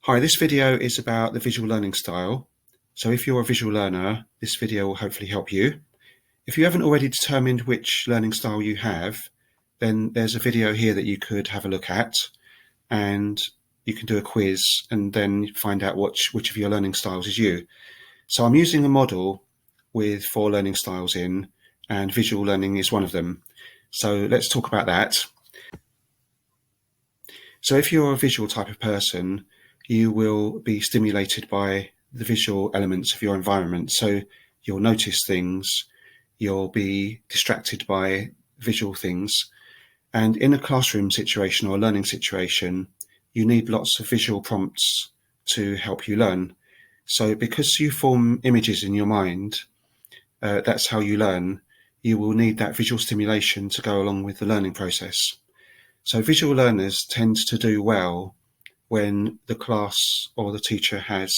Hi, this video is about the visual learning style. So if you're a visual learner, this video will hopefully help you. If you haven't already determined which learning style you have, then there's a video here that you could have a look at, and you can do a quiz and then find out which of your learning styles is you. So I'm using a model with 4 learning styles in, and visual learning is one of them. So let's talk about that. So if you're a visual type of person, you will be stimulated by the visual elements of your environment. So you'll notice things, you'll be distracted by visual things. And in a classroom situation or a learning situation, you need lots of visual prompts to help you learn. So because you form images in your mind, that's how you learn, you will need that visual stimulation to go along with the learning process. So visual learners tend to do well when the class or the teacher has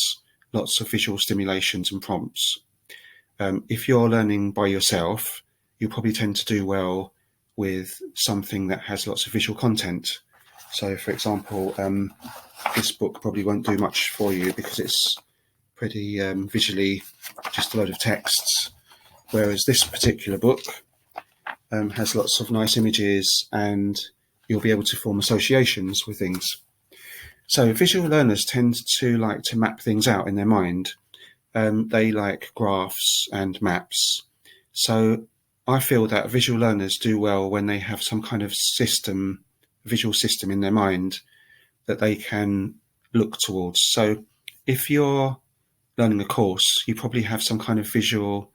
lots of visual stimulations and prompts. If you're learning by yourself, you probably tend to do well with something that has lots of visual content. So for example, this book probably won't do much for you because it's pretty visually just a load of texts, whereas this particular book has lots of nice images and you'll be able to form associations with things. So visual learners tend to like to map things out in their mind. They like graphs and maps. So I feel that visual learners do well when they have some kind of system, visual system in their mind that they can look towards. So if you're learning a course, you probably have some kind of visual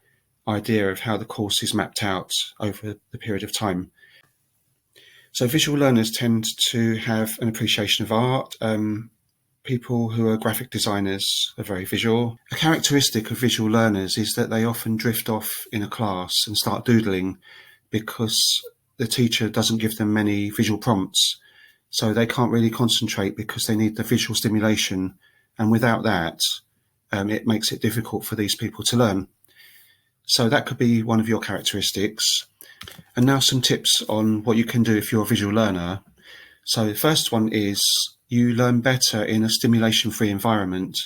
idea of how the course is mapped out over the period of time. So visual learners tend to have an appreciation of art. People who are graphic designers are very visual. A characteristic of visual learners is that they often drift off in a class and start doodling because the teacher doesn't give them many visual prompts. So they can't really concentrate because they need the visual stimulation. And without that, it makes it difficult for these people to learn. So that could be one of your characteristics. And now some tips on what you can do if you're a visual learner. So the first one is you learn better in a stimulation-free environment.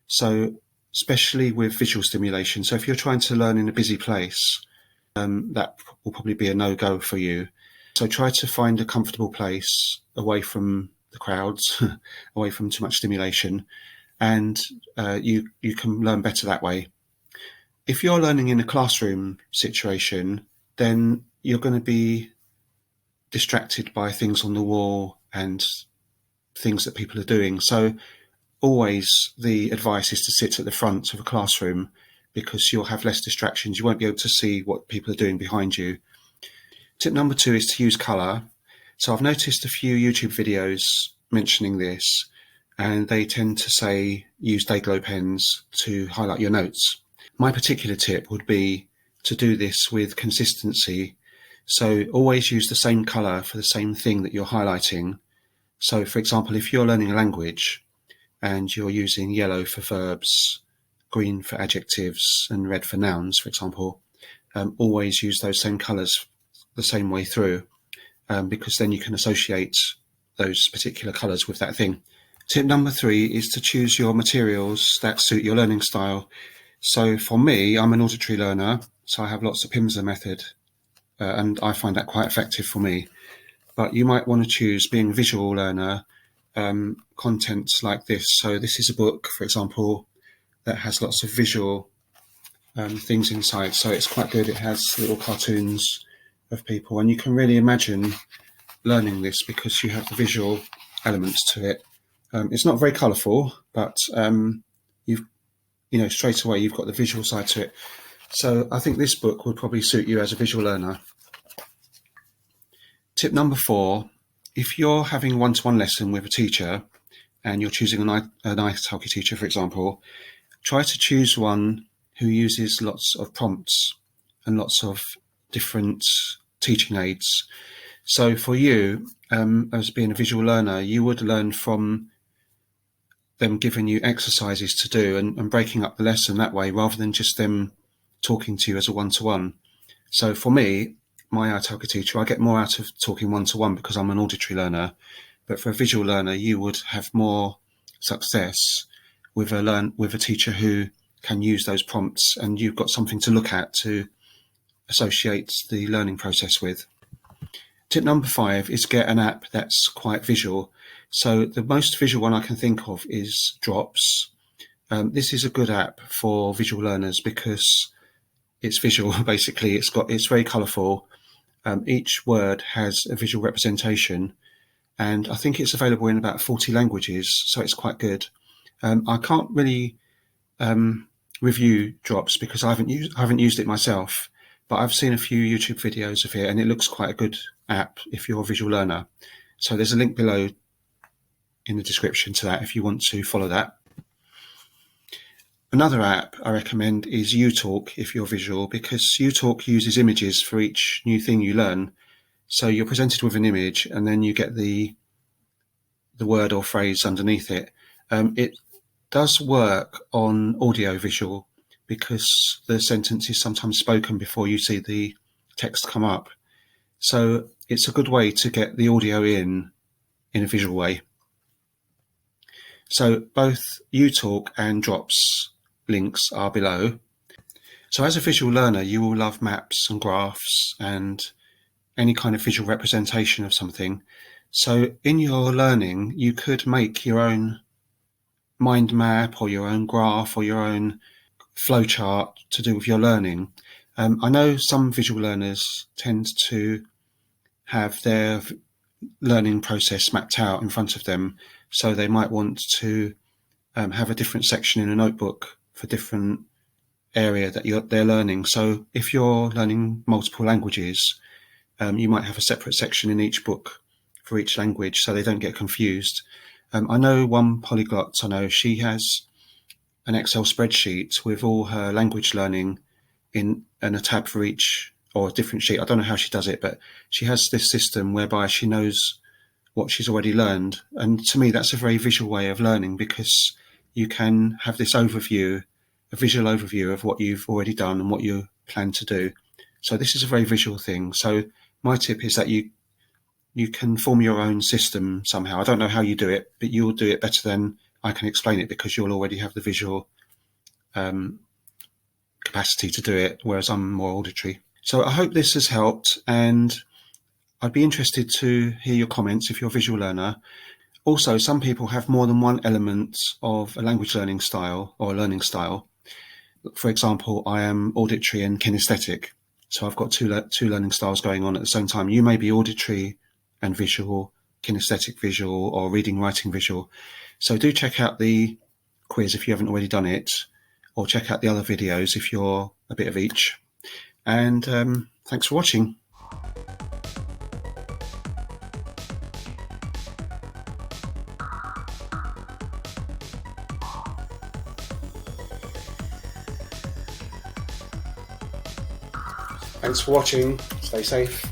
So especially with visual stimulation. So if you're trying to learn in a busy place, that will probably be a no-go for you. So try to find a comfortable place away from the crowds, away from too much stimulation, and you can learn better that way. If you're learning in a classroom situation, then you're going to be distracted by things on the wall and things that people are doing. So always the advice is to sit at the front of a classroom because you'll have less distractions. You won't be able to see what people are doing behind you. Tip number 2 is to use colour. So I've noticed a few YouTube videos mentioning this, and they tend to say use Dayglow pens to highlight your notes. My particular tip would be to do this with consistency. So always use the same colour for the same thing that you're highlighting. So for example, if you're learning a language and you're using yellow for verbs, green for adjectives and red for nouns, for example, always use those same colours the same way through, because then you can associate those particular colours with that thing. Tip number 3 is to choose your materials that suit your learning style. So for me, I'm an auditory learner, so I have lots of Pimsleur method, and I find that quite effective for me. But you might want to choose, being a visual learner, content like this. So this is a book, for example, that has lots of visual things inside. So it's quite good. It has little cartoons of people, and you can really imagine learning this because you have the visual elements to it. It's not very colourful, but straight away you've got the visual side to it. So I think this book would probably suit you as a visual learner. Tip number 4, if you're having a one-to-one lesson with a teacher and you're choosing an italki teacher, for example, try to choose one who uses lots of prompts and lots of different teaching aids. So for you, as being a visual learner, you would learn from them giving you exercises to do and breaking up the lesson that way, rather than just them talking to you as a one-to-one. So for me, my italki teacher, I get more out of talking one-to-one because I'm an auditory learner. But for a visual learner, you would have more success with a teacher who can use those prompts, and you've got something to look at to associate the learning process with. Tip number 5 is get an app that's quite visual. So the most visual one I can think of is Drops. This is a good app for visual learners because it's visual. Basically, it's very colourful. Each word has a visual representation, and I think it's available in about 40 languages, so it's quite good. I can't really review Drops because I haven't used it myself, but I've seen a few YouTube videos of it, and it looks quite a good app if you're a visual learner. So there's a link below in the description to that if you want to follow that. Another app I recommend is YouTalk if you're visual, because YouTalk uses images for each new thing you learn. So you're presented with an image and then you get the word or phrase underneath it. It does work on audio visual because the sentence is sometimes spoken before you see the text come up. So it's a good way to get the audio in a visual way. So both YouTalk and Drops links are below. So as a visual learner, you will love maps and graphs and any kind of visual representation of something. So in your learning, you could make your own mind map or your own graph or your own flowchart to do with your learning. I know some visual learners tend to have their learning process mapped out in front of them, so they might want to have a different section in a notebook for different area that they're learning. So if you're learning multiple languages, you might have a separate section in each book for each language so they don't get confused. I know one polyglot, she has an Excel spreadsheet with all her language learning in and a tab for each, or a different sheet. I don't know how she does it, but she has this system whereby she knows what she's already learned. And to me, that's a very visual way of learning because you can have this overview, a visual overview of what you've already done and what you plan to do. So this is a very visual thing. So my tip is that you can form your own system somehow. I don't know how you do it, but you'll do it better than I can explain it because you'll already have the visual capacity to do it, whereas I'm more auditory. So I hope this has helped, and I'd be interested to hear your comments if you're a visual learner. Also, some people have more than one element of a language learning style or a learning style. For example, I am auditory and kinesthetic. So I've got two learning styles going on at the same time. You may be auditory and visual, kinesthetic visual, or reading, writing visual. So do check out the quiz if you haven't already done it, or check out the other videos if you're a bit of each. And thanks for watching. Thanks for watching. Stay safe.